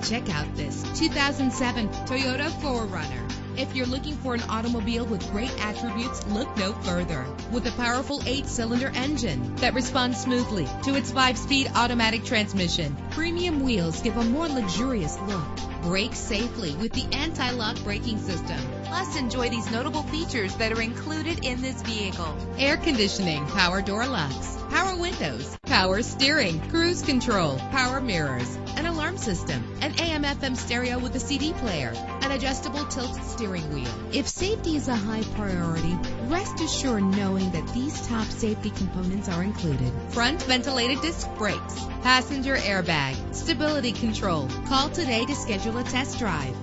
Check out this 2007 Toyota 4Runner. If you're looking for an automobile with great attributes, look no further. With a powerful 8-cylinder engine that responds smoothly to its 5-speed automatic transmission, premium wheels give a more luxurious look. Brake safely with the anti-lock braking system. Plus, enjoy these notable features that are included in this vehicle: air conditioning, power door locks, power windows, power steering, cruise control, power mirrors, an alarm system, an AM/FM stereo with a CD player, an adjustable tilt steering wheel. If safety is a high priority, rest assured knowing that these top safety components are included: front ventilated disc brakes, passenger airbag, stability control. Call today to schedule a test drive.